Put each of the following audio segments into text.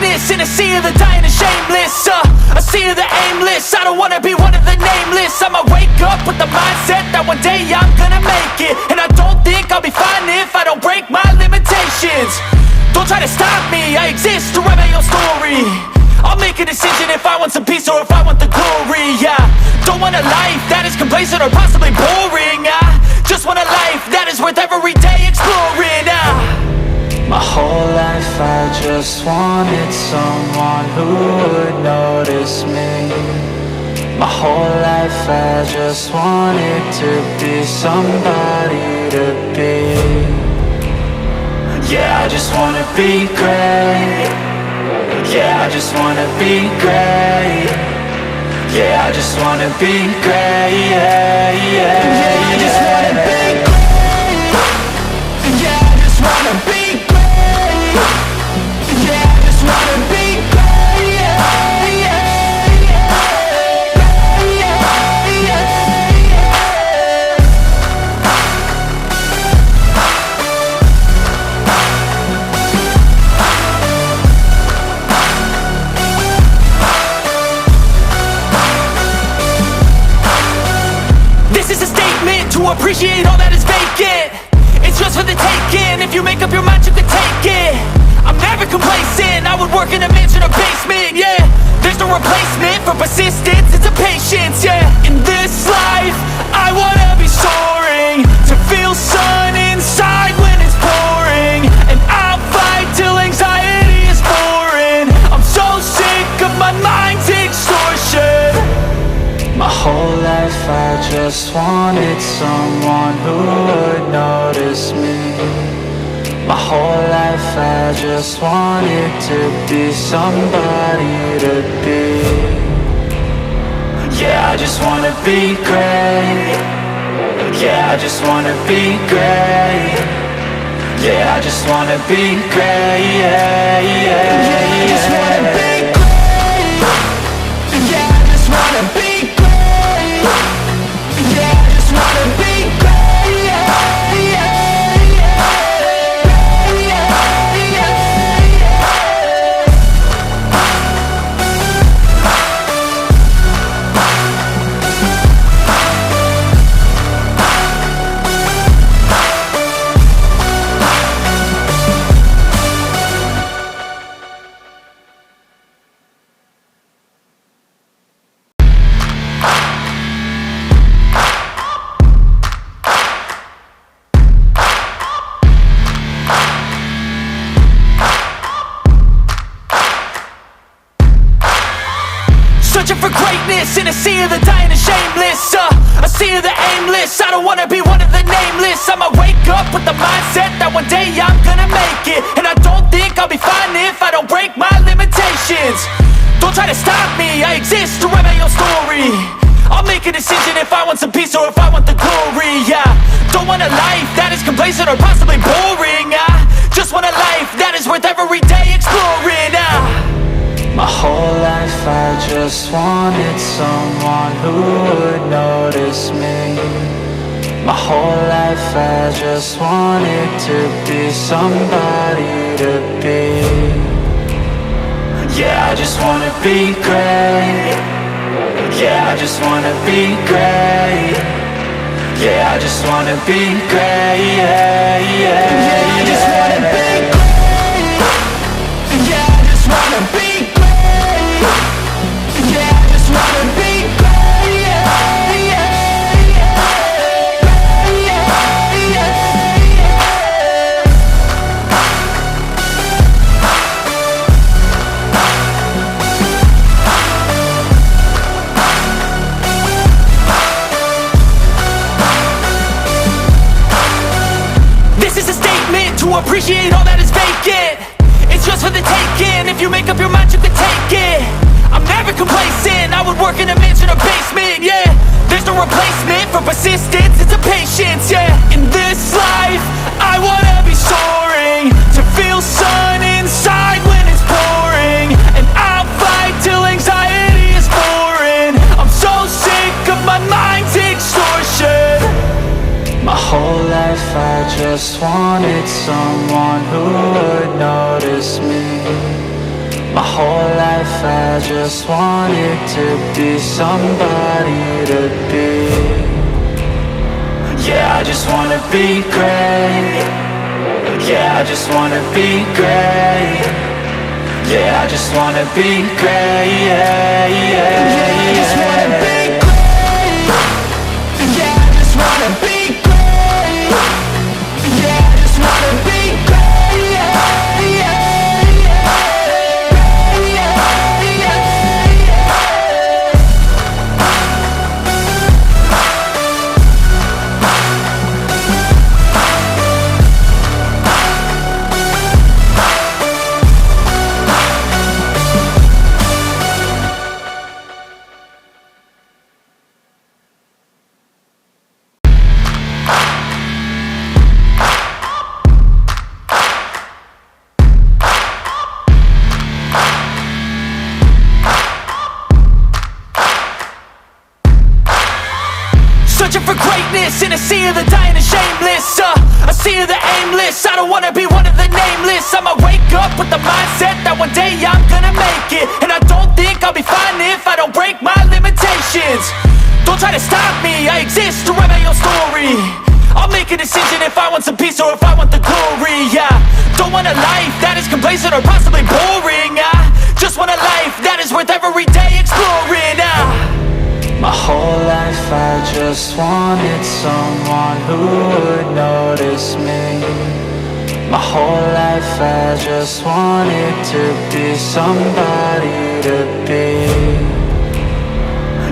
greatness in a sea of the dying and shameless, a sea of the aimless. I don't wanna be one of the nameless. I'ma wake up with the mindset that one day I'm gonna make it. And I don't think I'll be fine if I don't break my limitations. Don't try to stop me, I exist to write my own story. I'll make a decision if I want some peace or if I want the glory, yeah. Don't want a life that is complacent or possibly boring, I just want a life that is worth every day exploring, My whole life I just wanted someone who would notice me. My whole life I just wanted to be somebody to be. Yeah, I just wanna be great. Yeah, I just wanna be great. Yeah, I just wanna be great. Yeah, yeah, yeah, I just wanna be great. Yeah, I just wanna be great. Yeah, I just wanna be great. Yeah, yeah, yeah, yeah, yeah. This is a statement to appreciate all that is vacant. It's just for the taking. If you make up your mind, you can take it. I'm never complacent. I would work in a mansion or basement, yeah. There's no replacement for persistence, it's a patience, yeah. In this life, I wanna be soaring, to feel sun inside when it's pouring. And I'll fight till anxiety is foreign. I'm so sick of my mind's extortion. My whole life I just wanted someone who would notice me. My whole life I just wanted to be somebody to be. Yeah, I just wanna be great. Yeah, I just wanna be great. Yeah, I just wanna be great. Yeah, yeah, yeah, I just wanna be great. Yeah, I just wanna be great. Yeah, I just wanna be great. Yeah, yeah, searching for greatness in a sea of the dying and shameless, a sea of the aimless. I don't wanna be one of the nameless. I'ma wake up with the mindset that one day I'm gonna make it. And I don't think I'll be fine if I don't break my limitations. Don't try to stop me, I exist to write my own story. I'll make a decision if I want some peace or if I want the glory, yeah. Don't want a life that is complacent or possibly boring, I just want a life that is worth every day exploring, My whole life I just wanted someone who would notice me. My whole life I just wanted to be somebody to be. Yeah, I just wanna be great. Yeah, I just wanna be great. Yeah, I just wanna be great. Yeah, yeah, yeah, I just wanna be great. Yeah, I just wanna be great. Yeah, I just wanna be great. Yeah, yeah, yeah, yeah, yeah. This is a statement to appreciate all that is vacant. It's just for the taking. If you make up your mind, you can take it. I'm never complacent. I would work in a mansion or basement, yeah. There's no replacement for persistence, it's a patience, yeah. In this life, I wanna be soaring, to feel sun inside when it's pouring. And I'll fight till anxiety is foreign. I'm so sick of my mind's extortion. My whole life I just wanted someone who would notice me. My whole life I just wanted to be somebody to be. Yeah, I just wanna be great. Yeah, I just wanna be great. Yeah, I just wanna be great. Yeah, yeah, yeah, I just wanna be great. Yeah, I just wanna be great. Yeah, I just wanna be great. Yeah, yeah, yeah. Searching for greatness in a sea of the dying and shameless, a sea of the aimless. I don't wanna be one of the nameless. I'ma wake up with the mindset that one day I'm gonna make it. And I don't think I'll be fine if I don't break my limitations. Don't try to stop me, I exist to write my own story. I'll make a decision if I want some peace or if I want the glory. Yeah, don't want a life that is complacent or possibly boring. I just want a life that is worth every day exploring. My whole life I just wanted someone who would notice me. My whole life I just wanted to be somebody to be.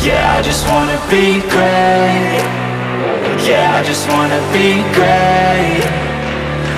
Yeah, I just wanna be great. Yeah, I just wanna be great.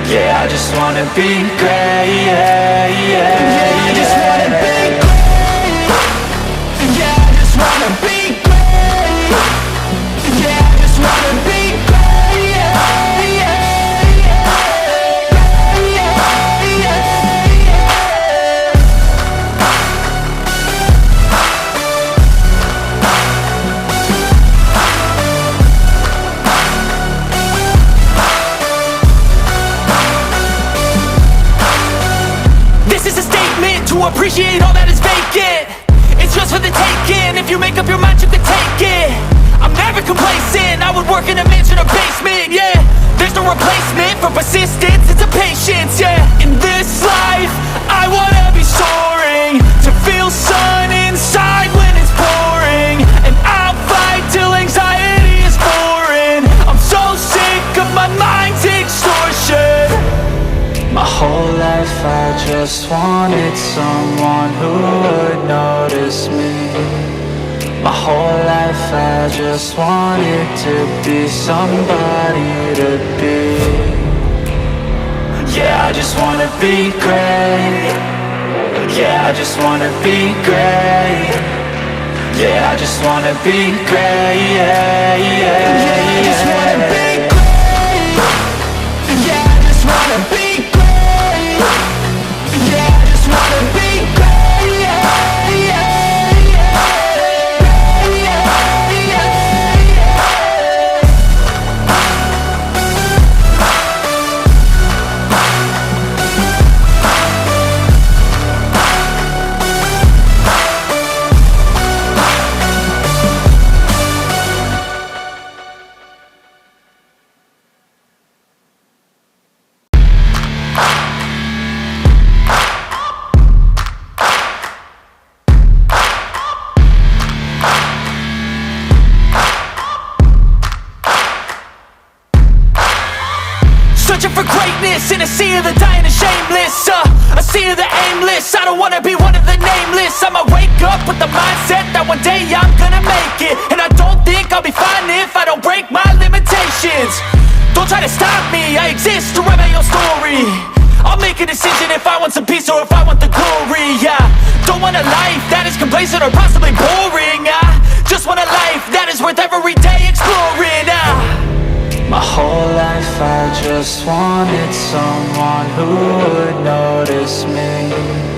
Yeah, I just wanna be great. Yeah, yeah, yeah, I just wanna be great. Yeah, I just wanna be great. Yeah, I just wanna be great. Yeah, yeah, yeah, yeah, yeah. This is a statement to appreciate all that is vacant. It's just for the taking. If you make up your mind, you can take it. I'm never complacent. I would work in a mansion or basement, yeah. There's no replacement for persistence, it's a patience, yeah. In this life, I wanna be soaring, to feel sun inside when it's pouring. And I'll fight till anxiety is foreign. I'm so sick of my mind's extortion. My whole life I just wanted someone who would notice me. My whole life I just wanted to be somebody to be. Yeah, I just wanna be great. Yeah, I just wanna be great. Yeah, I just wanna be great. Yeah, yeah, yeah, I just wanna be great. Yeah, I just wanna be great. Yeah, I just wanna be great. Yeah, yeah. Searching for greatness in a sea of the dying and shameless, a sea of the aimless. I don't wanna be one of the nameless. I'ma wake up with the mindset that one day I'm gonna make it. And I don't think I'll be fine if I don't break my limitations. Don't try to stop me, I exist to write my own story. I'll make a decision if I want some peace or if I want the glory. Yeah, don't want a life that is complacent or possibly boring. I just want a life that is worth every day exploring. My whole life I just wanted someone who would notice me.